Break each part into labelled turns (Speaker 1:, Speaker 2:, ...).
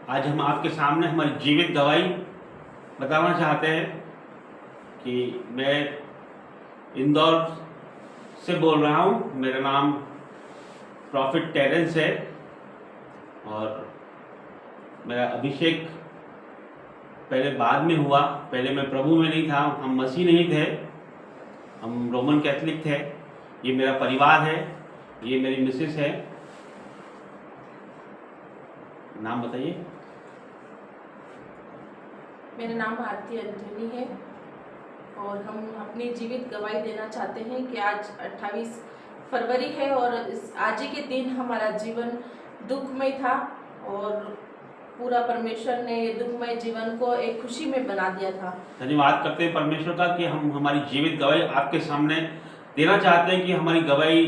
Speaker 1: आज हम आपके सामने हमारी जीवित गवाही बताना चाहते हैं कि मैं इंदौर से बोल रहा हूँ। मेरा नाम प्रॉफिट टेरेंस है और मेरा अभिषेक पहले बाद में हुआ। पहले मैं प्रभु में नहीं था, हम मसीह नहीं थे, हम रोमन कैथलिक थे। ये मेरा परिवार है, ये मेरी मिसेस है। नाम बताइए।
Speaker 2: मेरा नाम भारती अंजनी है और हम अपनी जीवित गवाही देना चाहते हैं कि आज 28 फरवरी है और इस आज ही के दिन हमारा जीवन दुखमय था और पूरा परमेश्वर ने दुखमय जीवन को एक खुशी में बना दिया था।
Speaker 1: धन्यवाद करते हैं परमेश्वर का कि हम हमारी जीवित गवाही आपके सामने देना चाहते हैं कि हमारी गवाही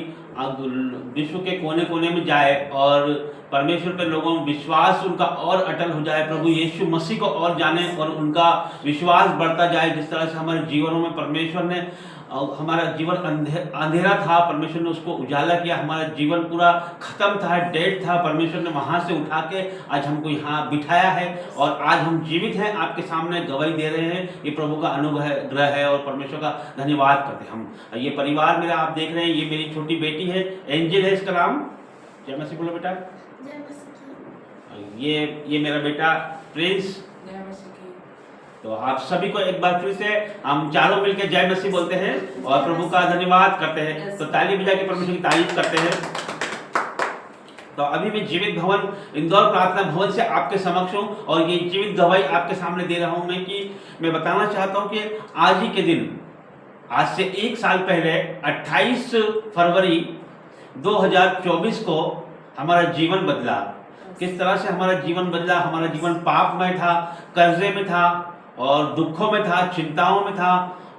Speaker 1: विश्व के कोने कोने में जाए और परमेश्वर के लोगों में विश्वास उनका और अटल हो जाए, प्रभु यीशु मसीह को और जाने और उनका विश्वास बढ़ता जाए। जिस तरह से हमारे जीवनों में परमेश्वर ने हमारा जीवन अंधेरा था, परमेश्वर ने उसको उजाला किया। हमारा जीवन पूरा खत्म था, डेड था, परमेश्वर ने वहाँ से उठा के आज हमको यहाँ बिठाया है और आज हम जीवित हैं, आपके सामने गवाही दे रहे हैं। ये प्रभु का अनुग्रह है और परमेश्वर का धन्यवाद करते हैं हम। ये परिवार मेरा आप देख रहे हैं, ये मेरी छोटी बेटी है, एंजल है इसका नाम। जय मसीह बोलो बेटा। ये मेरा बेटा प्रिंस। तो आप सभी को एक बार फिर से हम चारों मिलकर जय मसीह बोलते हैं और प्रभु का धन्यवाद करते हैं। तो ताली बजा के परमेश्वर की तारीफ करते हैं। तो अभी मैं जीवित भवन इंदौर प्रार्थना भवन से आपके समक्ष हूँ और ये जीवित गवाही आपके सामने दे रहा हूँ मैं कि मैं बताना चाहता हूँ कि आज ही के दिन, आज से 1 साल पहले 28 फरवरी 2024 को हमारा जीवन बदला। किस तरह से हमारा जीवन बदला। हमारा जीवन पाप में था, कर्जे में था और दुखों में था, चिंताओं में था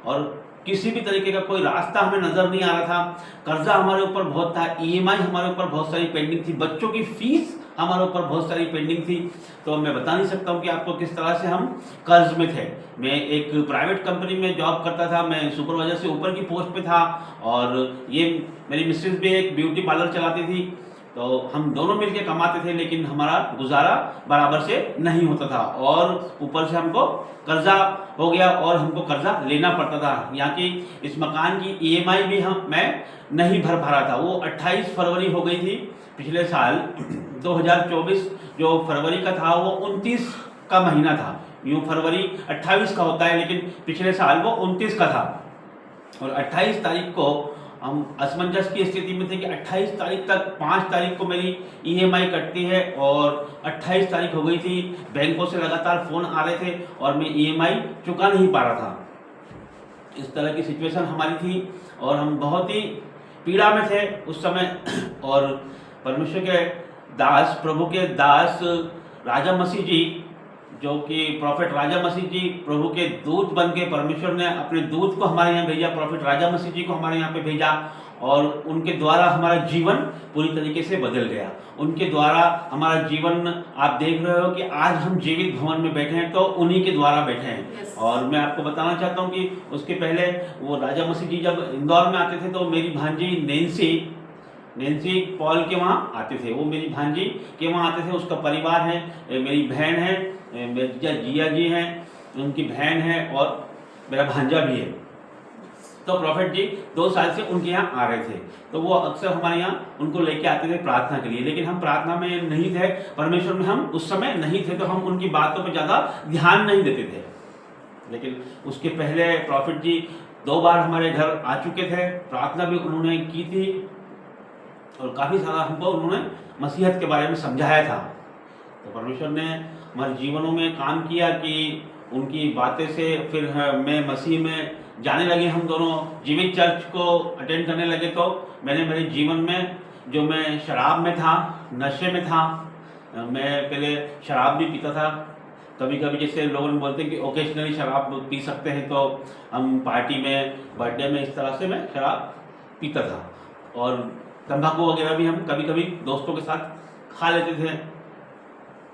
Speaker 1: और किसी भी तरीके का कोई रास्ता हमें नजर नहीं आ रहा था। कर्जा हमारे ऊपर बहुत था, ईएमआई हमारे ऊपर बहुत सारी पेंडिंग थी, बच्चों की फीस हमारे ऊपर बहुत सारी पेंडिंग थी। तो मैं बता नहीं सकता हूँ कि आपको किस तरह से हम कर्ज में थे। मैं एक प्राइवेट कंपनी में जॉब करता था, मैं सुपरवाइजर से ऊपर की पोस्ट पे था और ये मेरी मिसेस भी एक ब्यूटी पार्लर चलाती थी। तो हम दोनों मिलके कमाते थे, लेकिन हमारा गुजारा बराबर से नहीं होता था और ऊपर से हमको कर्जा हो गया और हमको कर्जा लेना पड़ता था। यहाँ की इस मकान की ईएमआई भी मैं नहीं भर पा रहा था। वो 28 फरवरी हो गई थी पिछले साल 2024। जो फरवरी का था वो 29 का महीना था। यूँ फरवरी 28 का होता है, लेकिन पिछले साल वो 29 का था और 28 तारीख को हम असमंजस की स्थिति में थे कि 28 तारीख तक, 5 तारीख को मेरी ईएमआई कटती है और 28 तारीख हो गई थी। बैंकों से लगातार फ़ोन आ रहे थे और मैं ईएमआई चुका नहीं पा रहा था। इस तरह की सिचुएशन हमारी थी और हम बहुत ही पीड़ा में थे उस समय। और परमेश्वर के दास, प्रभु के दास राजा मसीह जी, जो कि प्रॉफिट राजा मसीह जी प्रभु के दूत बन के, परमेश्वर ने अपने दूत को हमारे यहाँ भेजा, प्रॉफिट राजा मसीह जी को हमारे यहाँ पे भेजा और उनके द्वारा हमारा जीवन पूरी तरीके से बदल गया। उनके द्वारा हमारा जीवन, आप देख रहे हो कि आज हम जीवित भवन में बैठे हैं तो उन्हीं के द्वारा बैठे हैं। और मैं आपको बताना चाहता हूँ कि उसके पहले वो राजा मसीह जी जब इंदौर में आते थे तो मेरी भांजी नैन्सी पॉल के वहाँ आते थे। वो मेरी भांजी के वहाँ आते थे, उसका परिवार है, मेरी बहन है, मेरी जिया जी हैं, उनकी बहन है और मेरा भांजा भी है। तो प्रॉफिट जी 2 साल से उनके यहाँ आ रहे थे, तो वो अक्सर हमारे यहाँ उनको लेके आते थे प्रार्थना के लिए। लेकिन हम प्रार्थना में नहीं थे, परमेश्वर में हम उस समय नहीं थे, तो हम उनकी बातों पे ज़्यादा ध्यान नहीं देते थे। लेकिन उसके पहले प्रॉफिट जी 2 बार हमारे घर आ चुके थे, प्रार्थना भी उन्होंने की थी और काफ़ी सारा हमको उन्होंने मसीहत के बारे में समझाया था। तो परमेश्वर ने हमारे जीवनों में काम किया कि उनकी बातें से फिर मैं मसीह में जाने लगे। हम दोनों जीवित चर्च को अटेंड करने लगे। तो मैंने मेरे जीवन में, जो मैं शराब में था, नशे में था, मैं पहले शराब भी पीता था। कभी कभी जैसे लोग बोलते हैं कि ओकेजनली शराब पी सकते हैं, तो हम पार्टी में, बर्थडे में, इस तरह से मैं शराब पीता था। और तंबाकू वगैरह भी हम कभी कभी दोस्तों के साथ खा लेते थे।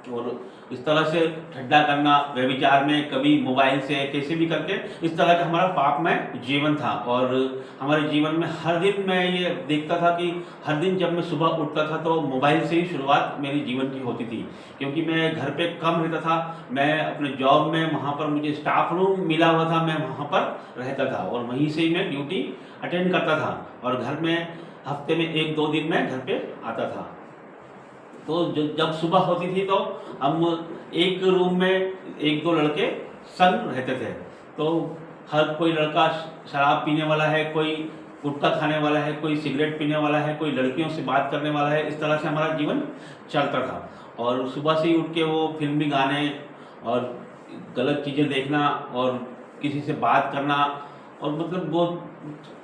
Speaker 1: और इस तरह से ठट्टा करना व्यभिचार में, कभी मोबाइल से कैसे भी करके, इस तरह का हमारा पापमय जीवन था। और हमारे जीवन में हर दिन मैं ये देखता था कि हर दिन जब मैं सुबह उठता था तो मोबाइल से ही शुरुआत मेरी जीवन की होती थी, क्योंकि मैं घर पे कम रहता था। मैं अपने जॉब में, वहाँ पर मुझे स्टाफ रूम मिला हुआ था, मैं वहाँ पर रहता था और वहीं से ही मैं ड्यूटी अटेंड करता था। और घर में हफ्ते में 1-2 दिन मैं घर पे आता था। तो जब सुबह होती थी तो हम एक रूम में 1-2 लड़के संग रहते थे। तो हर कोई लड़का शराब पीने वाला है, कोई गुटखा खाने वाला है, कोई सिगरेट पीने वाला है, कोई लड़कियों से बात करने वाला है। इस तरह से हमारा जीवन चलता था। और सुबह से ही उठ के वो फिल्मी गाने और गलत चीज़ें देखना और किसी से बात करना, और मतलब वो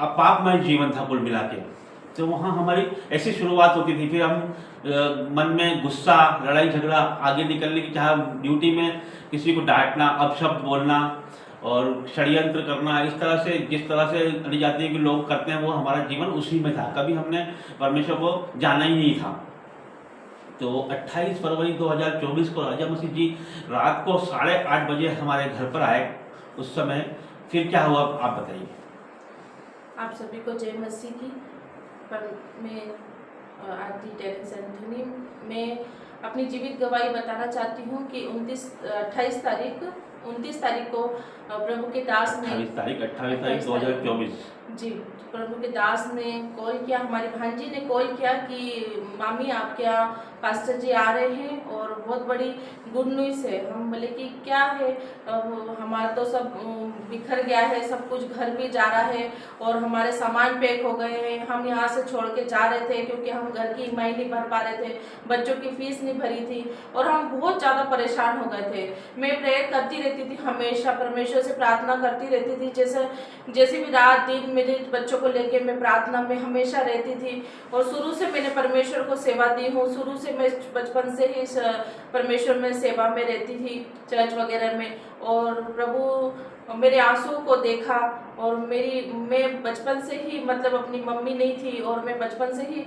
Speaker 1: पापमय जीवन था कुल मिला के। तो वहाँ हमारी ऐसी शुरुआत होती थी। फिर हम मन में गुस्सा, लड़ाई झगड़ा आगे निकलने की चाह, ड्यूटी में किसी को डांटना, अपशब्द बोलना और षड्यंत्र करना, इस तरह से जिस तरह से अड़ी जाती है कि लोग करते हैं, वो हमारा जीवन उसी में था। कभी हमने परमेश्वर को जाना ही नहीं था। तो 28 फरवरी 2024 को राजा मसीह जी रात को 8:30 बजे हमारे घर पर आए। उस समय फिर क्या हुआ आप बताइए।
Speaker 2: आप सभी को जय मसीह की। पर मैं आरती टेरेंस एंथनी, मैं अपनी जीवित गवाही बताना चाहती हूँ कि 28 तारीख को प्रभु के दास ने
Speaker 1: 28 तारीख 2024
Speaker 2: जी, प्रभु के दास ने कॉल किया, हमारी भांजी ने कॉल किया कि मामी आपके यहाँ पास्टर जी आ रहे हैं और बहुत बड़ी गुड न्यूज़ है। हम बोले कि क्या है। हमारा तो सब बिखर गया है, सब कुछ घर भी जा रहा है और हमारे सामान पैक हो गए हैं। हम यहाँ से छोड़ के जा रहे थे क्योंकि हम घर की ईएमआई नहीं भर पा रहे थे, बच्चों की फीस नहीं भरी थी और हम बहुत ज़्यादा परेशान हो गए थे। मैं प्रेयर करती रहती थी, हमेशा परमेश्वर से प्रार्थना करती रहती थी। जैसे भी रात दिन मेरे बच्चों को लेके मैं प्रार्थना में हमेशा रहती थी। और शुरू से मैंने परमेश्वर को सेवा दी हूँ। शुरू से मैं बचपन से ही परमेश्वर में सेवा में रहती थी, चर्च वगैरह में। और प्रभु मेरे आंसू को देखा और मैं बचपन से ही, मतलब अपनी मम्मी नहीं थी और मैं बचपन से ही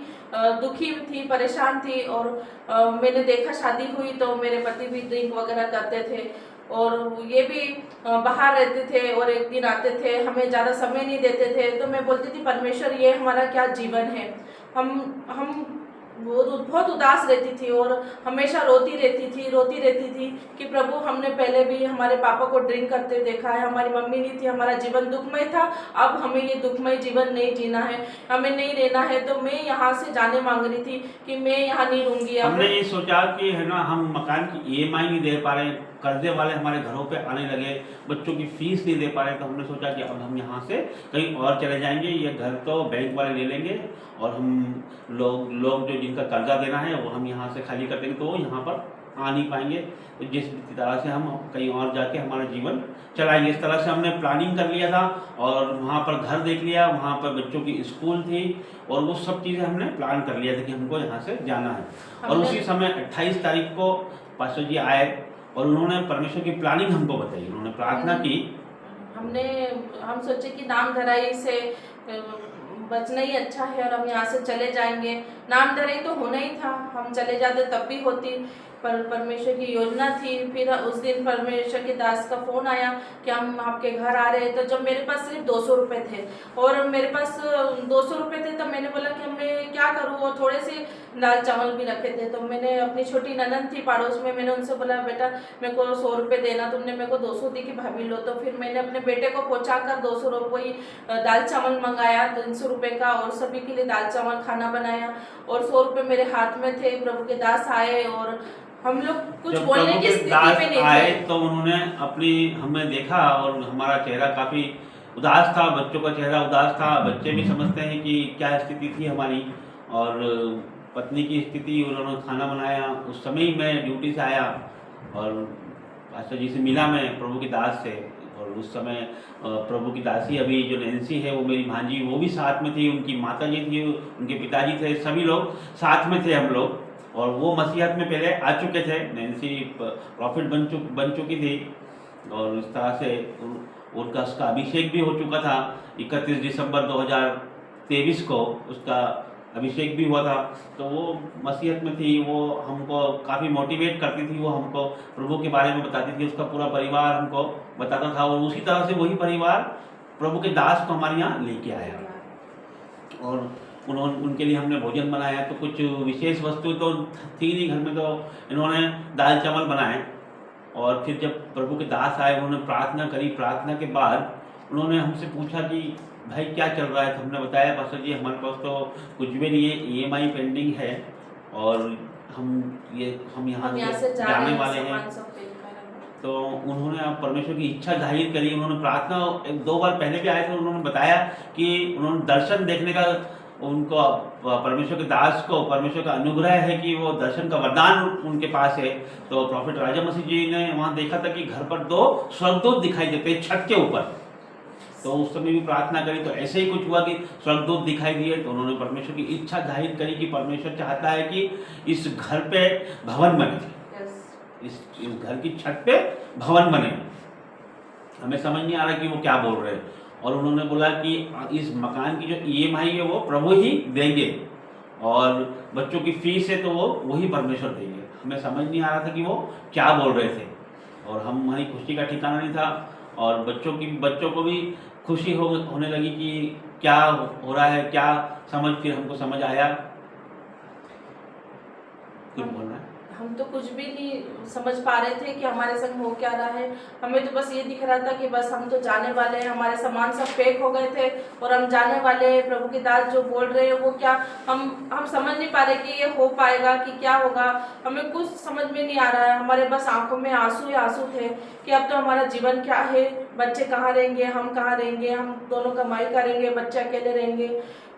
Speaker 2: दुखी थी, परेशान थी। और मैंने देखा शादी हुई तो मेरे पति भी ड्रिंक वगैरह करते थे और ये भी बाहर रहते थे और एक दिन आते थे, हमें ज़्यादा समय नहीं देते थे। तो मैं बोलती थी परमेश्वर ये हमारा क्या जीवन है। हम बहुत उदास रहती थी और हमेशा रोती रहती थी कि प्रभु हमने पहले भी हमारे पापा को ड्रिंक करते देखा है, हमारी मम्मी नहीं थी, हमारा जीवन दुखमय था। अब हमें ये दुखमय जीवन नहीं जीना है, हमें नहीं रहना है। तो मैं यहाँ से जाने मांग रही थी कि मैं यहाँ नहीं रहूँगी।
Speaker 1: हमने ये सोचा कि है ना, हम मकान की ईएमआई नहीं दे पा रहे, कर्जे वाले हमारे घरों पे आने लगे, बच्चों की फीस नहीं दे पा रहे। तो हमने सोचा कि अब हम यहाँ से कहीं और चले जाएंगे, ये घर तो बैंक वाले ले लेंगे और हम लोग जो जिनका कर्जा देना है वो हम यहाँ से खाली कर देंगे, तो वो यहाँ पर आ नहीं पाएंगे। तो जिस तरह से हम कहीं और जाके हमारा जीवन चलाएंगे, इस तरह से हमने प्लानिंग कर लिया था। और वहाँ पर घर देख लिया, वहाँ पर बच्चों की स्कूल थी और वो सब चीज़ें हमने प्लान कर लिया था कि हमको यहाँ से जाना है। और उसी समय 28 तारीख को पास्टर जी आए और उन्होंने परमेश्वर की प्लानिंग हमको बताई, उन्होंने प्रार्थना की।
Speaker 2: हम सोचे कि नाम धराई से बचना ही अच्छा है और हम यहाँ से चले जाएंगे। नाम धराई तो होना ही था, हम चले जाते तब भी होती, पर परमेश्वर की योजना थी। फिर उस दिन परमेश्वर के दास का फ़ोन आया कि हम आपके घर आ रहे हैं। तो जब मेरे पास सिर्फ 200 रुपये थे और मेरे पास 200 रुपये थे, तब मैंने बोला कि मैं क्या करूँ, और थोड़े से दाल चावल भी रखे थे। तो मैंने अपनी छोटी ननद थी पाड़ोस में, मैंने उनसे बोला बेटा मेरे को 100 रुपये देना। तुमने मेरे को 200 दी कि भाभी लो। तो फिर मैंने अपने बेटे को पहुँचा कर 200 रुपये दाल चावल मंगाया, 300 रुपये का, और सभी के लिए दाल चावल खाना बनाया। और 100 रुपये मेरे हाथ में थे। प्रभु के दास आए और हम लोग कुछ बोलने की स्थिति में नहीं
Speaker 1: आए
Speaker 2: थे।
Speaker 1: तो उन्होंने हमें देखा और हमारा चेहरा काफ़ी उदास था, बच्चों का चेहरा उदास था। बच्चे भी समझते हैं कि क्या स्थिति थी हमारी, और पत्नी की स्थिति। उन्होंने खाना बनाया, उस समय ही मैं ड्यूटी से आया और पास्टर जी से मिला मैं, प्रभु के दास से। और उस समय प्रभु की दासी अभी जो नैन्सी है वो मेरी भांजी, वो भी साथ में थी, उनकी माता जी थी, उनके पिताजी थे, सभी लोग साथ में थे हम लोग। और वो मसीहत में पहले आ चुके थे, नैन्सी प्रॉफिट बन चुकी थी और इस तरह से उनका उसका अभिषेक भी हो चुका था। 31 दिसंबर 2023 को उसका अभिषेक भी हुआ था, तो वो मसीहत में थी, वो हमको काफ़ी मोटिवेट करती थी, वो हमको प्रभु के बारे में बताती थी, उसका पूरा परिवार हमको बताता था, और उसी तरह से वही परिवार प्रभु के दास को हमारे यहाँ लेके आया, और उनके लिए हमने भोजन बनाया। तो कुछ विशेष वस्तु तो थी नहीं घर में, तो इन्होंने दाल चावल बनाए, और फिर जब प्रभु के दास आए उन्होंने प्रार्थना करी। प्रार्थना के बाद उन्होंने हमसे पूछा कि भाई क्या चल रहा है, तो हमने बताया पास्टर जी हमारे पास तो कुछ भी नहीं है, EMI पेंडिंग है, और हम यहाँ से जाने वाले हैं। तो उन्होंने अब परमेश्वर की इच्छा जाहिर करी, उन्होंने प्रार्थना 1-2 बार पहले भी आए थे, उन्होंने बताया कि उन्होंने दर्शन देखने का, उनको परमेश्वर के दास को परमेश्वर का अनुग्रह है कि वो दर्शन का वरदान उनके पास है। तो प्रॉफिट राजा मसीह जी ने वहाँ देखा था कि घर पर 2 स्वर्गदूत दिखाई देते हैं छत के ऊपर, तो उस समय भी प्रार्थना करी, तो ऐसे ही कुछ हुआ कि स्वर्गदूत दिखाई दिए। तो उन्होंने परमेश्वर की इच्छा जाहिर करी कि परमेश्वर चाहता है कि इस घर पे भवन बने, इस घर की छत पे भवन बने। हमें समझ नहीं आ रहा कि वो क्या बोल रहे हैं, और उन्होंने बोला कि इस मकान की जो EMI है वो प्रभु ही देंगे, और बच्चों की फीस है तो वो वही परमेश्वर देंगे। हमें समझ नहीं आ रहा था कि वो क्या बोल रहे थे, और हमारी खुशी का ठिकाना नहीं था, और बच्चों को भी खुशी होने लगी कि क्या हो रहा है, क्या फिर हमको समझ आया। कुछ बोलना है?
Speaker 2: हम तो कुछ भी नहीं समझ पा रहे थे कि हमारे संग हो क्या रहा है। हमें तो बस ये दिख रहा था कि बस हम तो जाने वाले हैं, हमारे सामान सब पैक हो गए थे और हम जाने वाले हैं। प्रभु की दास जो बोल रहे हैं वो क्या, हम समझ नहीं पा रहे कि ये हो पाएगा कि क्या होगा, हमें कुछ समझ में नहीं आ रहा है। हमारे बस आंखों में आंसू ही आंसू थे कि अब तो हमारा जीवन क्या है, बच्चे कहाँ रहेंगे, हम कहाँ रहेंगे, हम दोनों कमाई करेंगे, बच्चे अकेले रहेंगे।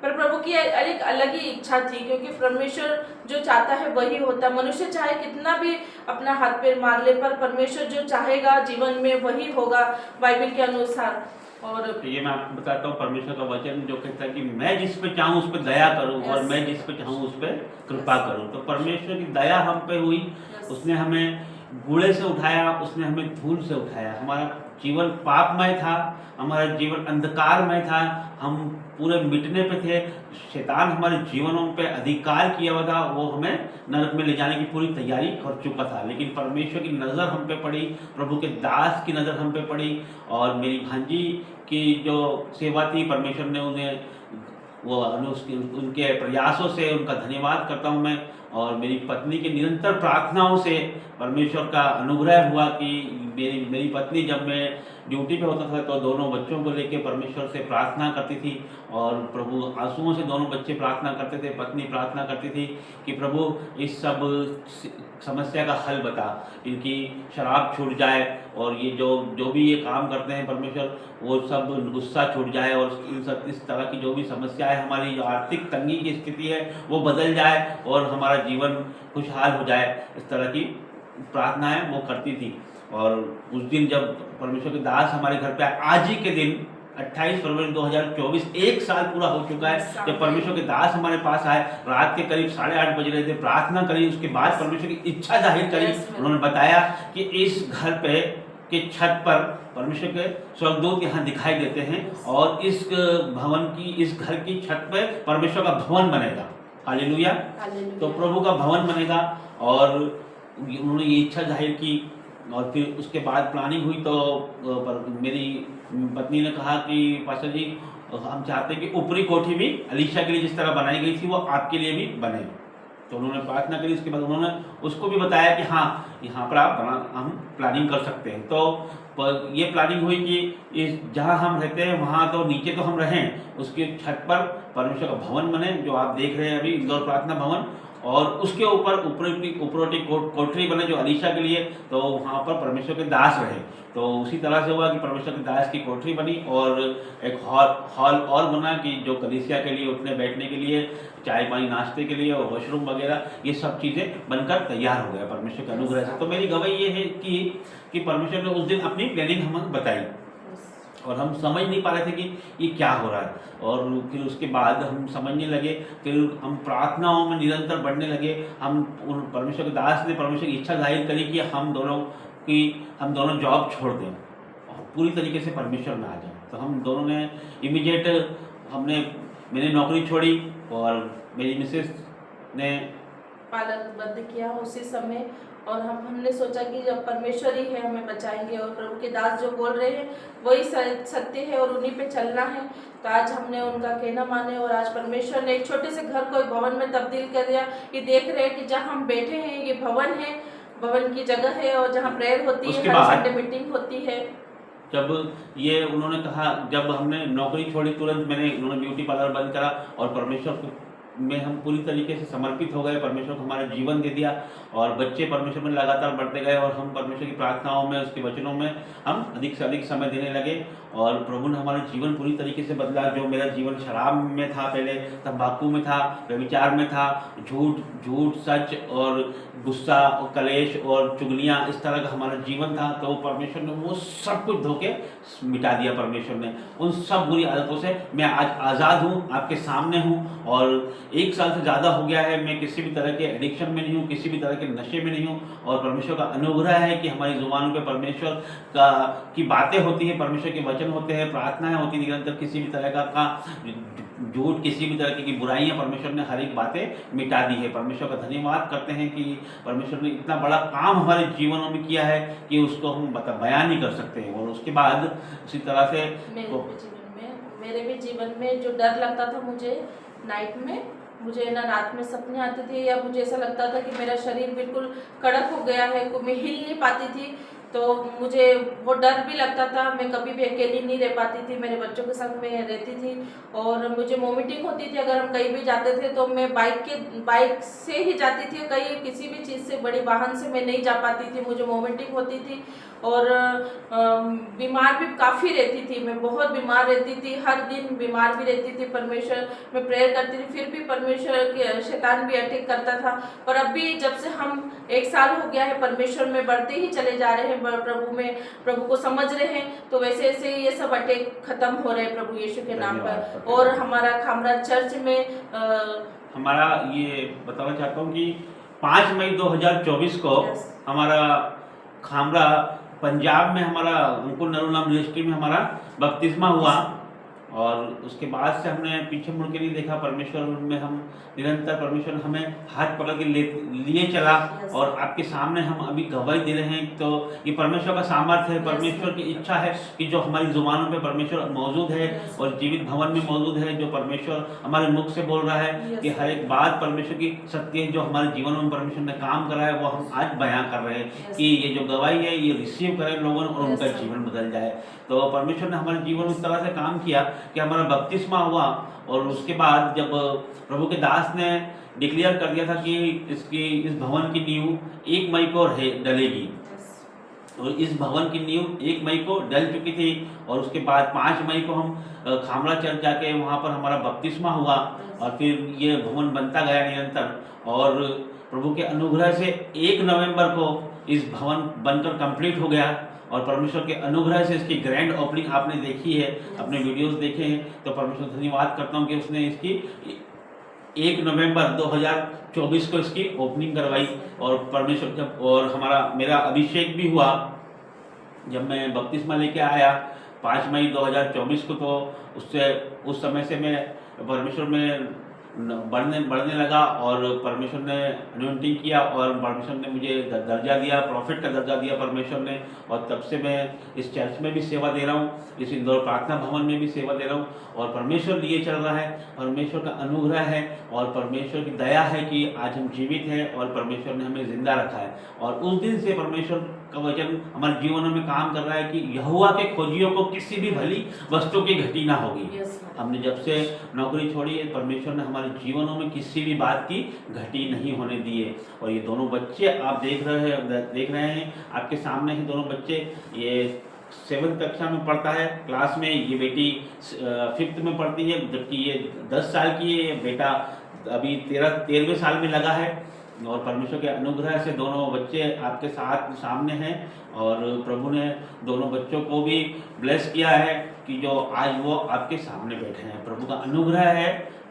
Speaker 2: पर प्रभु की एक अलग ही इच्छा थी, क्योंकि परमेश्वर जो चाहता है वही होता है। मनुष्य चाहे कितना भी अपना हाथ पैर मार ले, पर परमेश्वर जो चाहेगा जीवन में वही होगा बाइबल के अनुसार। और
Speaker 1: ये मैं आपको बताता हूँ, परमेश्वर का वचन जो कहता है कि मैं जिस पे चाहूँ उस पर दया करूँ, और मैं जिस पे चाहूँ उस पर कृपा करूँ। तो परमेश्वर की दया हम पे हुई, उसने हमें बूढ़े से उठाया, उसने हमें धूल से उठाया। हमारा जीवन पापमय था, हमारा जीवन अंधकारमय था, हम पूरे मिटने पे थे, शैतान हमारे जीवनों पे अधिकार किया हुआ था, वो हमें नरक में ले जाने की पूरी तैयारी कर चुका था। लेकिन परमेश्वर की नज़र हम पे पड़ी, प्रभु के दास की नज़र हम पे पड़ी, और मेरी भांजी की जो सेवा थी, परमेश्वर ने उन्हें उनके प्रयासों से उनका धन्यवाद करता हूँ मैं। और मेरी पत्नी के निरंतर प्रार्थनाओं से परमेश्वर का अनुग्रह हुआ कि मेरी पत्नी जब मैं ड्यूटी पे होता था तो दोनों बच्चों को लेके परमेश्वर से प्रार्थना करती थी, और प्रभु आंसुओं से दोनों बच्चे प्रार्थना करते थे, पत्नी प्रार्थना करती थी कि प्रभु इस सब समस्या का हल बता, इनकी शराब छूट जाए, और ये जो भी ये काम करते हैं परमेश्वर, वो सब गुस्सा छूट जाए, और इन सब इस तरह की जो भी समस्या है, हमारी जो आर्थिक तंगी की स्थिति है वो बदल जाए, और हमारा जीवन खुशहाल हो जाए। इस तरह की प्रार्थनाएं वो करती थी। और उस दिन जब परमेश्वर के दास हमारे घर पे आए, आज ही के दिन 28 फरवरी 2024, 1 साल पूरा हो चुका है जब परमेश्वर के दास हमारे पास आए। रात के करीब 8:30 बज रहे थे, प्रार्थना करी, उसके बाद परमेश्वर की इच्छा जाहिर करी। उन्होंने बताया कि इस घर पे के छत पर परमेश्वर के स्वर्गदूत यहाँ दिखाई देते हैं, और इस भवन की, इस घर की छत पे परमेश्वर का भवन बनेगा। हालेलुया। तो प्रभु का भवन बनेगा, और उन्होंने ये इच्छा जाहिर की। और फिर उसके बाद प्लानिंग हुई, तो मेरी पत्नी ने कहा कि पास्टर जी हम चाहते हैं कि ऊपरी कोठी भी अलीशा के लिए जिस तरह बनाई गई थी वो आपके लिए भी बने। तो उन्होंने प्रार्थना करी, उसके बाद उन्होंने उसको भी बताया कि हाँ यहाँ पर हम प्लानिंग कर सकते हैं। तो ये प्लानिंग हुई कि जहाँ हम रहते हैं वहाँ तो नीचे तो हम रहें, उसके छत पर परमेश्वर का भवन बने, जो आप देख रहे हैं अभी, इंदौर प्रार्थना भवन, और उसके ऊपर उपरोटी कोठरी बने जो अलीशा के लिए, तो वहाँ पर परमेश्वर के दास रहे। तो उसी तरह से हुआ कि परमेश्वर के दास की कोठरी बनी, और एक हॉल और बना कि जो कलीसिया के लिए, उठने बैठने के लिए, चाय पानी नाश्ते के लिए, और वॉशरूम वगैरह, ये सब चीज़ें बनकर तैयार हो गया परमेश्वर के अनुग्रह से। तो मेरी गवाही ये है कि परमेश्वर ने उस दिन अपनी प्लानिंग हमें बताई, और हम समझ नहीं पा रहे थे कि ये क्या हो रहा है। और फिर उसके बाद हम समझने लगे, फिर हम प्रार्थनाओं में निरंतर बढ़ने लगे। हम परमेश्वर के दास ने परमेश्वर की इच्छा जाहिर करी कि हम दोनों जॉब छोड़ दें और पूरी तरीके से परमेश्वर में आ जाएं। तो हम दोनों ने मैंने नौकरी छोड़ी, और मेरी मिसेस ने
Speaker 2: पालन बंद किया उसी समय, और हमने सोचा कि जब परमेश्वर ही है हमें बचाएंगे और प्रभु के दास जो बोल रहे हैं वही सत्य है और उन्हीं पे चलना है। तो आज हमने उनका कहना माने और आज परमेश्वर ने एक छोटे से घर को एक भवन में तब्दील कर दिया। ये देख रहे हैं कि जहाँ हम बैठे हैं ये भवन है, भवन की जगह है और जहाँ प्रेयर होती है, हर संडे मीटिंग होती है।
Speaker 1: जब ये उन्होंने कहा, जब हमने नौकरी छोड़ी तुरंत उन्होंने ब्यूटी पार्लर बंद करा और परमेश्वर को में हम पूरी तरीके से समर्पित हो गए, परमेश्वर को हमारा जीवन दे दिया और बच्चे परमेश्वर में लगातार बढ़ते गए और हम परमेश्वर की प्रार्थनाओं में, उसके वचनों में हम अधिक से अधिक समय देने लगे और प्रभु ने हमारा जीवन पूरी तरीके से बदला। जो मेरा जीवन शराब में था, पहले तंबाकू में था, व्यभिचार में था, झूठ सच और गुस्सा और कलेश और चुगलियाँ, इस तरह का हमारा जीवन था, तो परमेश्वर ने वो सब कुछ धो के मिटा दिया। परमेश्वर ने उन सब बुरी आदतों से मैं आज आज़ाद हूँ, आपके सामने हूँ और 1 साल से ज़्यादा हो गया है मैं किसी भी तरह के एडिक्शन में नहीं हूँ, किसी भी तरह के नशे में नहीं हूँ और परमेश्वर का अनुग्रह है कि हमारी जुबानों पे परमेश्वर की बातें होती हैं, परमेश्वर के वचन होते हैं, प्रार्थनाएं होती हैं निरंतर। किसी भी तरह का झूठ, किसी भी तरह की बुराइयां परमेश्वर ने हर एक बातें मिटा दी है। परमेश्वर का धन्यवाद करते हैं कि परमेश्वर ने इतना बड़ा काम हमारे जीवनों में किया है कि उसको हम बयान नहीं कर सकते हैं। और उसके बाद उसी तरह से
Speaker 2: मेरे भी जीवन में जो डर लगता था मुझे नाइट में, मुझे ना रात में सपने आते थे या मुझे ऐसा लगता था कि मेरा शरीर बिल्कुल कड़क हो गया है, मैं हिल नहीं पाती थी, तो मुझे वो डर भी लगता था। मैं कभी भी अकेली नहीं रह पाती थी, मेरे बच्चों के साथ में रहती थी और मुझे वोमिटिंग होती थी। अगर हम कहीं भी जाते थे तो मैं बाइक से ही जाती थी, कहीं किसी भी चीज़ से, बड़ी वाहन से मैं नहीं जा पाती थी, मुझे वोमिटिंग होती थी और बीमार भी काफ़ी रहती थी। मैं बहुत बीमार रहती थी, हर दिन बीमार भी रहती थी। परमेश्वर मैं प्रेयर करती थी, फिर भी परमेश्वर के शैतान भी अटैक करता था। और अभी जब से हम 1 साल हो गया है परमेश्वर में बढ़ते ही चले जा रहे हैं, प्रभु को समझ रहे हैं, तो वैसे वैसे ये सब अटैक खत्म हो रहे हैं प्रभु यीशु के नाम पर। और हमारा खामरा चर्च में
Speaker 1: हमारा ये बताना चाहता हूँ कि 5 मई 2024 को हमारा खामरा पंजाब में हमारा अंकुर नरूनाम मिनिस्ट्री में हमारा बपतिस्मा हुआ और उसके बाद से हमने पीछे मुड़ के नहीं देखा। परमेश्वर में हम निरंतर, परमेश्वर हमें हाथ पकड़ के लिए चला और आपके सामने हम अभी गवाही दे रहे हैं। तो ये परमेश्वर का सामर्थ्य है, परमेश्वर की इच्छा है कि जो हमारी जुबानों पे परमेश्वर मौजूद है और जीवित भवन में मौजूद है, जो परमेश्वर हमारे मुख से बोल रहा है कि हर एक बात परमेश्वर की सत्य है। जो हमारे जीवनों में परमेश्वर ने काम करा है वो हम आज बयां कर रहे हैं कि ये जो गवाही है ये रिसीव करें लोगों और उनका जीवन बदल जाए। तो परमेश्वर ने हमारे जीवन में इस तरह से काम किया कि हमारा बपतिस्मा हुआ और उसके बाद जब प्रभु के दास ने डिक्लेयर कर दिया था कि इस भवन की नींव 1 मई को डलेगी और इस भवन की नींव 1 मई को डल चुकी थी और उसके बाद 5 मई को हम खामरा चर्च जाके वहाँ पर हमारा बपतिस्मा हुआ और फिर ये भवन बनता गया निरंतर और प्रभु के अनुग्रह से 1 नवंबर को इस भवन बनकर कंप्लीट हो गया और परमेश्वर के अनुग्रह से इसकी ग्रैंड ओपनिंग आपने देखी है, अपने वीडियोस देखे हैं। तो परमेश्वर धन्यवाद करता हूँ कि उसने इसकी 1 नवंबर 2024 को इसकी ओपनिंग करवाई और परमेश्वर जब और मेरा अभिषेक भी हुआ जब मैं बपतिस्मा लेके आया 5 मई 2024 को। तो उस समय से मैं परमेश्वर में बढ़ने लगा और परमेश्वर ने अनॉइंटिंग किया और परमेश्वर ने मुझे दर्जा दिया, प्रॉफिट का दर्जा दिया परमेश्वर ने। और तब से मैं इस चर्च में भी सेवा दे रहा हूँ, इस इंदौर प्रार्थना भवन में भी सेवा दे रहा हूँ और परमेश्वर लिए चल रहा है। परमेश्वर का अनुग्रह है और परमेश्वर की दया है कि आज हम जीवित हैं और परमेश्वर ने हमें जिंदा रखा है। और उस दिन से परमेश्वर का वचन हमारे जीवनों में काम कर रहा है कि यहोवा के खोजियों को किसी भी भली वस्तु की घटी ना होगी। हमने जब से नौकरी छोड़ी है परमेश्वर ने हमारे जीवनों में किसी भी बात की घटी नहीं होने दी है। और ये दोनों बच्चे आप देख रहे हैं आपके सामने ही दोनों बच्चे, ये 7th कक्षा में पढ़ता है क्लास में, ये बेटी 5th में पढ़ती है, जबकि ये 10 साल की है, बेटा अभी 13वें साल में लगा है। और परमेश्वर के अनुग्रह से दोनों बच्चे आपके साथ सामने हैं और प्रभु ने दोनों बच्चों को भी ब्लेस किया है कि जो आज वो आपके सामने बैठे हैं। प्रभु का अनुग्रह है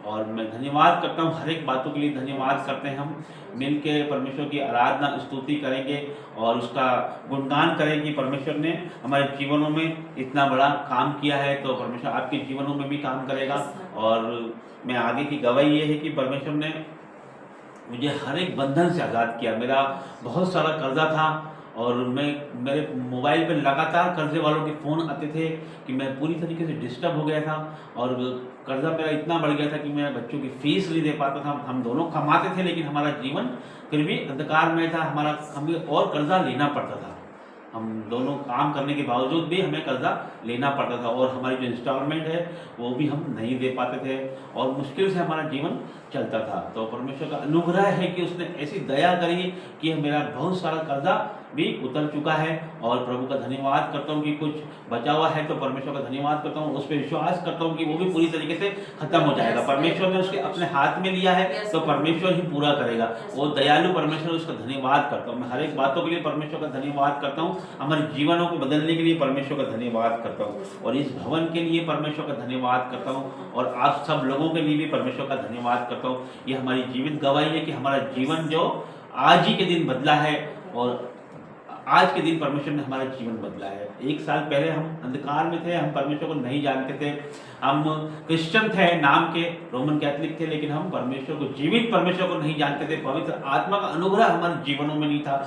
Speaker 1: और मैं धन्यवाद करता हूँ, हर एक बातों के लिए धन्यवाद करते हैं। हम मिल के परमेश्वर की आराधना स्तुति करेंगे और उसका गुणगान करेंगे कि परमेश्वर ने हमारे जीवनों में इतना बड़ा काम किया है, तो परमेश्वर आपके जीवनों में भी काम करेगा। और मैं आगे की गवाही ये है कि परमेश्वर ने मुझे हर एक बंधन से आज़ाद किया। मेरा बहुत सारा कर्जा था और मेरे मोबाइल पे लगातार कर्जे वालों के फ़ोन आते थे कि मैं पूरी तरीके से डिस्टर्ब हो गया था और कर्जा मेरा इतना बढ़ गया था कि मैं बच्चों की फ़ीस नहीं दे पाता था। हम दोनों कमाते थे लेकिन हमारा जीवन फिर भी अंधकार में था। हमें और कर्जा लेना पड़ता था। हम दोनों काम करने के बावजूद भी हमें कर्जा लेना पड़ता था और हमारी जो इंस्टॉलमेंट है वो भी हम नहीं दे पाते थे और मुश्किल से हमारा जीवन चलता था। तो परमेश्वर का अनुग्रह है कि उसने ऐसी दया करी कि मेरा बहुत सारा कर्जा भी उतर चुका है और प्रभु का धन्यवाद करता हूँ कि कुछ बचा हुआ है। तो परमेश्वर का धन्यवाद करता हूँ, उस पर विश्वास करता हूँ कि वो भी पूरी तरीके से खत्म हो जाएगा। परमेश्वर ने उसके अपने हाथ में लिया है तो परमेश्वर ही पूरा करेगा। वो दयालु परमेश्वर, उसका धन्यवाद करता हूँ। मैं हर एक बातों के लिए परमेश्वर का धन्यवाद करता हूँ। हमारे जीवनों को बदलने के लिए परमेश्वर का धन्यवाद करता हूँ और इस भवन के लिए परमेश्वर का धन्यवाद करता हूँ और आप सब लोगों के लिए भी परमेश्वर का धन्यवाद करता हूँ। ये हमारी जीवित गवाही है कि हमारा जीवन जो आज ही के दिन बदला है और आज के दिन परमेश्वर ने हमारा जीवन बदला है। 1 साल पहले हम अंधकार में थे, हम परमेश्वर को नहीं जानते थे, हम क्रिश्चियन थे, नाम के रोमन कैथोलिक थे, लेकिन हम परमेश्वर को, जीवित परमेश्वर को नहीं जानते थे। पवित्र आत्मा का अनुग्रह हमारे जीवनों में नहीं था।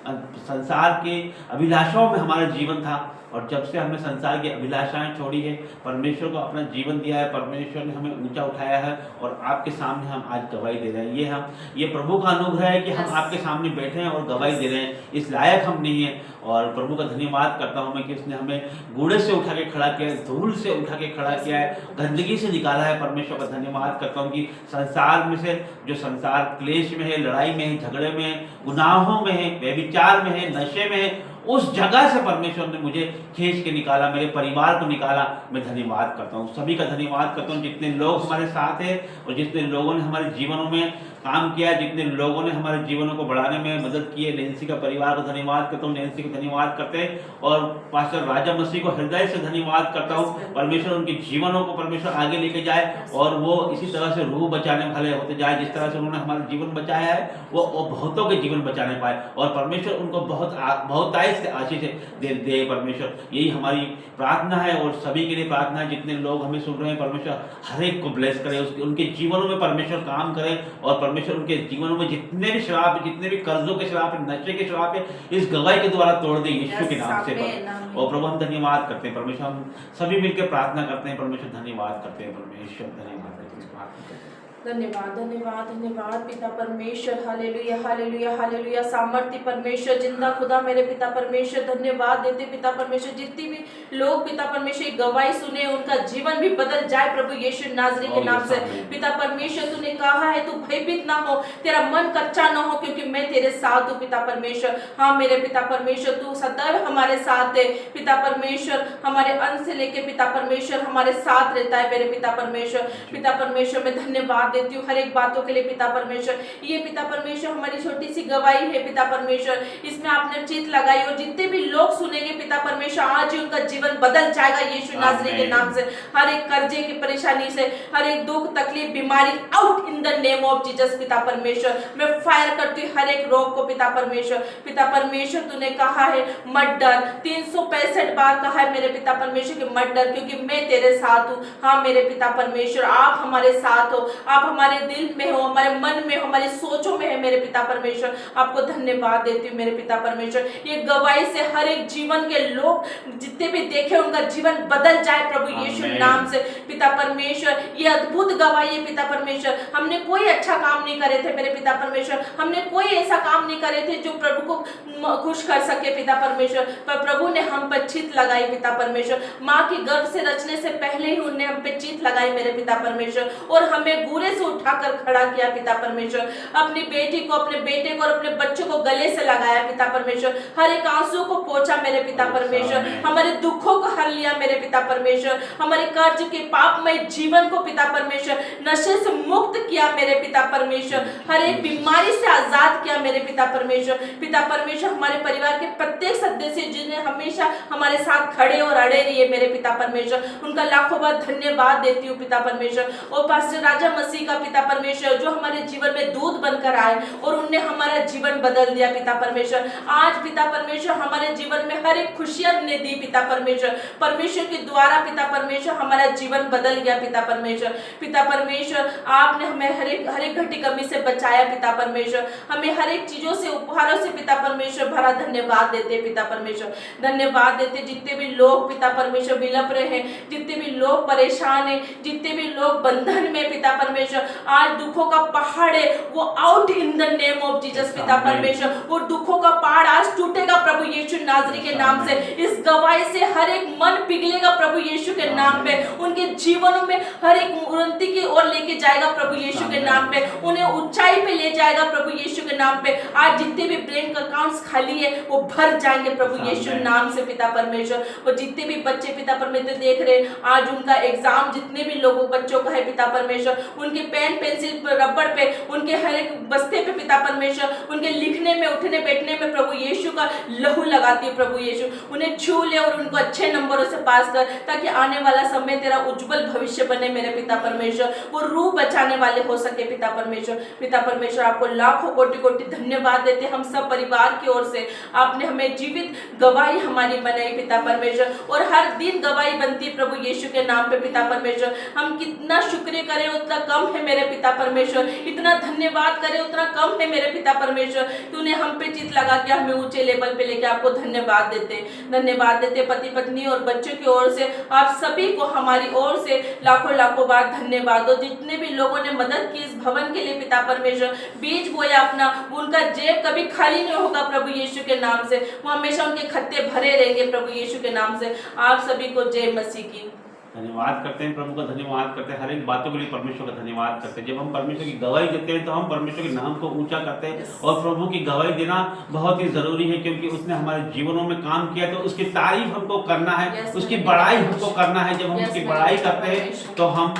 Speaker 1: संसार के अभिलाषाओं में हमारा जीवन था और जब से हमने संसार की अभिलाषाएं छोड़ी है, परमेश्वर को अपना जीवन दिया है, परमेश्वर ने हमें ऊंचा उठाया है और आपके सामने हम आज गवाही दे रहे हैं। ये प्रभु का अनुग्रह है कि हम आपके सामने बैठे हैं और गवाही दे रहे हैं। इस लायक हम नहीं है और प्रभु का धन्यवाद करता हूँ मैं कि उसने हमें कूड़े से उठा के खड़ा किया है, धूल से उठा के खड़ा किया है, गंदगी से निकाला है। परमेश्वर का धन्यवाद करता हूँ कि संसार में से, जो संसार क्लेश में है, लड़ाई में है, झगड़े में है, गुनाहों में है, व्यभिचार में है, नशे में है, उस जगह से परमेश्वर ने मुझे खींच के निकाला, मेरे परिवार को निकाला। मैं धन्यवाद करता हूँ, सभी का धन्यवाद करता हूँ जितने लोग हमारे साथ हैं और जितने लोगों ने हमारे जीवनों में काम किया, जितने लोगों ने हमारे जीवनों को बढ़ाने में मदद की है। नैन्सी का परिवार को धन्यवाद करता हूँ, नैन्सी को धन्यवाद करते हैं और पास्टर राजा मसीह को हृदय से धन्यवाद करता हूँ। परमेश्वर उनके जीवनों को परमेश्वर आगे लेके जाए और वो इसी तरह से रूह बचाने वाले होते जाए। जिस तरह से उन्होंने हमारा जीवन बचाया है वो बहुतों के जीवन बचाने पाए और परमेश्वर उनको बहुत से आशीष दे परमेश्वर। यही हमारी प्रार्थना है और सभी के लिए प्रार्थना है जितने लोग हमें सुन रहे हैं। परमेश्वर हर एक को ब्लेस करे, उनके जीवनों में परमेश्वर काम करे और परमेश्वर उनके जीवनों में जितने भी श्राप है, जितने भी कर्जों के श्राप है, नशे के श्राप है, इस गवाही के द्वारा तोड़ दे यीशु के नाम से। और प्रभु हम धन्यवाद करते हैं परमेश्वर, हम सभी मिलकर प्रार्थना करते हैं परमेश्वर, धन्यवाद करते हैं परमेश्वर, धन्यवाद करते हैं।
Speaker 2: धन्यवाद धन्यवाद धन्यवाद पिता परमेश्वर। Hallelujah hallelujah hallelujah. सामर्थ्य परमेश्वर, जिंदा खुदा मेरे पिता परमेश्वर, धन्यवाद देते पिता परमेश्वर। जितने भी लोग पिता परमेश्वर गवाही सुने उनका जीवन भी बदल जाए प्रभु यीशु नाजरी के नाम से। पिता परमेश्वर तूने कहा है तू भयभीत ना हो, तेरा मन कच्चा ना हो, क्योंकि मैं तेरे साथ हूँ पिता परमेश्वर। हाँ मेरे पिता परमेश्वर, तू सदैव हमारे साथ है पिता परमेश्वर। हमारे अंत से लेके पिता परमेश्वर हमारे साथ रहता है मेरे पिता परमेश्वर। पिता परमेश्वर मैं धन्यवाद देती हूँ हर एक बातों के लिए पिता परमेश्वर। ये पिता परमेश्वर हमारी छोटी सी गवाही है पिता परमेश्वर, इसमें आपने चित लगाई और जितने भी लोग सुनेंगे पिता परमेश्वर आज ही उनका जीवन बदल जाएगा यीशु नासरी के नाम से। हर एक कर्जे की परेशानी से, हर एक दुख तकलीफ बीमारी out in the name of Jesus पिता परमेश्वर। मैं फायर करती हूँ हर एक रोग को पिता परमेश्वर। पिता परमेश्वर तूने कहा है मत डर, 365 बार कहा है मेरे पिता परमेश्वर कि मत डर क्योंकि मैं तेरे साथ हूँ। हाँ मेरे पिता परमेश्वर आप हमारे साथ हो, आप हमारे दिल में हो, हमारे मन में हो, हमारी सोचों में है मेरे पिता परमेश्वर। आपको धन्यवाद देती हूँ मेरे पिता परमेश्वर। ये गवाही से हर एक जीवन के लोग जितने भी देखे उनका जीवन बदल जाए प्रभु यीशु नाम से पिता परमेश्वर। ये अद्भुत गवाही है पिता परमेश्वर। हमने कोई अच्छा काम नहीं करे थे मेरे पिता परमेश्वर, हमने कोई ऐसा काम नहीं करे थे जो प्रभु को खुश कर सके पिता परमेश्वर, पर प्रभु ने हम पर चित लगाई पिता परमेश्वर। माँ की गर्भ से रचने से पहले ही उन्होंने हम पे चित लगाई मेरे पिता परमेश्वर और हमें बुरे से उठाकर खड़ा किया पिता परमेश्वर, अपनी बेटी को, अपने बेटे को और अपने बच्चों को गले से लगाया पिता परमेश्वर, हर एक आंसू को पोंछा मेरे पिता परमेश्वर, हमारे दुखों को हर लिया मेरे पिता परमेश्वर, हमारे कर्ज के पापमय जीवन को पिता परमेश्वर नशे से मुक्त किया मेरे पिता परमेश्वर, हर एक बीमारी से आजाद किया मेरे पिता परमेश्वर। पिता परमेश्वर, हमारे परिवार के प्रत्येक सदस्य जिन्हें हमेशा हमारे साथ खड़े और अड़े रहिए मेरे पिता परमेश्वर, उनका लाखों बार धन्यवाद देती हूँ पिता परमेश्वर। और पास्टर राजा मसीह का पिता परमेश्वर, जो हमारे जीवन में दूध बनकर आए और उनने हमारा जीवन बदल दिया पिता परमेश्वर। आज पिता परमेश्वर हमारे जीवन में हर एक खुशियां ने दी पिता परमेश्वर, परमेश्वर के द्वारा पिता परमेश्वर हमारा जीवन बदल गया पिता परमेश्वर। पिता परमेश्वर, आपने हमें हर एक घटी कमी से बचाया पिता परमेश्वर, हमें हर एक चीजों से, उपहारों से पिता परमेश्वर भरा धन्यवाद देते पिता परमेश्वर, धन्यवाद देते। जितने भी लोग पिता परमेश्वर विलप रहे हैं, जितने भी लोग परेशान हैं, जितने भी लोग बंधन में पिता परमेश्वर, आज दुखों का पहाड़ है वो out in the name of Jesus पिता परमेश्वर, वो दुखों का पहाड़ आज टूटेगा प्रभु यीशु नाजरी के नाम से। इस गवाही से हर एक मन पिघलेगा प्रभु यीशु के नाम पे, उनके जीवनों में हर एक उन्नति की ओर लेके जाएगा प्रभु यीशु के नाम पे, उन्हें ऊंचाई पे ले जाएगा प्रभु यीशु के नाम पे। आज जितने भी बैंक अकाउंट्स खाली है वो भर जाएंगे प्रभु यीशु नाम से पिता परमेश्वर। और जितने भी बच्चे पिता परमेश्वर देख रहे हैं, आज उनका एग्जाम जितने भी लोगों बच्चों का है पिता परमेश्वर, उनके पेन पेंसिल रबड़ पे, उनके हर एक बस्ते पे पिता परमेश्वर, उनके लिखने में, उठने बैठने में प्रभु यीशु का लहू लगाती है प्रभु यीशु, उन्हें छू ले और उनको अच्छे नंबरों से पास कर, ताकि आने वाला समय तेरा उज्जवल भविष्य बने मेरे पिता परमेश्वर, वो रूह बचाने वाले हो सके पिता परमेश्वर। पिता परमेश्वर, आपको लाखों कोटि कोटि धन्यवाद देते हम सब परिवार की ओर से। आपने हमें जीवित गवाही हमारी बनाई पिता परमेश्वर, और हर दिन गवाही बनती है प्रभु यीशु के नाम पे पिता परमेश्वर। हम कितना शुक्र करें उतना कम है मेरे पिता परमेश्वर, इतना धन्यवाद करें उतना कम है मेरे पिता परमेश्वर। तूने हम पे चित लगा के हमें ऊंचे लेवल पे लेके आपको धन्यवाद देते पति पत्नी और बच्चों की ओर से आप सभी को हमारी ओर से लाखों लाखों बार धन्यवाद हो। जितने भी लोगों ने मदद की इस भवन के लिए पिता परमेश्वर, बीज बोया अपना, उनका जेब कभी खाली नहीं होगा प्रभु यीशु के नाम से, वो हमेशा उनके खत्ते भरे रहेंगे प्रभु यीशु के नाम से। आप सभी को जय मसीह की।
Speaker 1: धन्यवाद करते हैं, प्रभु का धन्यवाद करते हैं, हर एक बातों के लिए परमेश्वर का धन्यवाद करते हैं। जब हम परमेश्वर की गवाही देते हैं तो हम परमेश्वर के नाम को ऊंचा करते हैं, और प्रभु की गवाही देना बहुत ही जरूरी है, क्योंकि उसने हमारे जीवनों में काम किया तो उसकी तारीफ हमको करना है, उसकी बड़ाई हमको करना है। जब हम उसकी बड़ाई करते हैं तो हम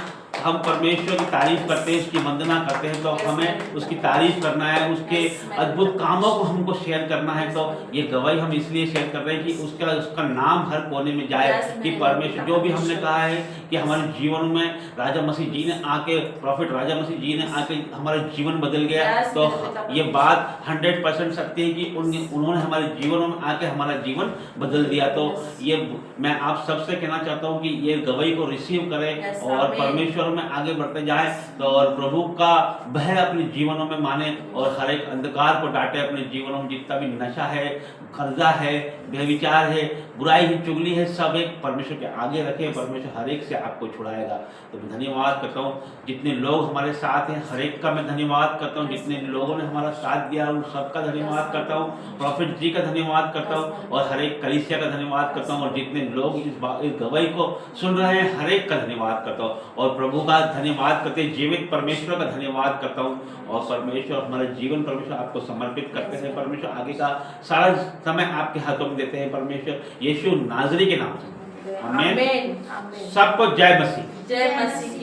Speaker 1: परमेश्वर की तारीफ करते हैं, उसकी वंदना करते हैं, तो हमें उसकी तारीफ करना है, उसके अद्भुत कामों को हमको शेयर करना है। तो ये गवाही हम इसलिए शेयर कर रहे हैं कि उसका नाम हर कोने में जाए, कि परमेश्वर जो भी हमने कहा है कि हमारे जीवन में राजा मसीह जी ने आके, प्रॉफिट राजा मसीह जी ने आके हमारा जीवन बदल गया, तो ये बात 100% सत्य है कि उन्होंने हमारे जीवन में आके हमारा जीवन बदल दिया। तो ये मैं आप सबसे कहना चाहता हूँ कि ये गवाही को रिसीव करें और परमेश्वर में आगे बढ़ते जाए, तो और प्रभु का भय अपने जीवनों में माने, और हर एक अंधकार को डांटे अपने जीवनों में। जितना भी नशा है, कर्जा है, व्यभिचार है, बुराई है, चुगली है, सब एक परमेश्वर के आगे रखे, परमेश्वर हर एक से आपको छुड़ाएगा। तो मैं धन्यवाद करता हूँ जितने लोग हमारे साथ हैं, हर एक का मैं धन्यवाद करता हूँ, जितने लोगों ने हमारा साथ दिया उन सबका धन्यवाद करता हूँ, प्रॉफिट जी का धन्यवाद करता हूँ, और हर एक कलीसिया का धन्यवाद करता हूँ, और जितने लोग इस गवाही को सुन रहे हैं हर एक का धन्यवाद करता हूँ, और प्रभु का धन्यवाद करते जीवित परमेश्वर का धन्यवाद करता हूँ। और परमेश्वर हमारा जीवन परमेश्वर आपको समर्पित करते हैं, परमेश्वर आगे का सारा समय आपके हाथों में देते हैं, परमेश्वर यीशु नाजरी के नाम से। आमीन। सबको जय मसीह।
Speaker 2: जय मसीह।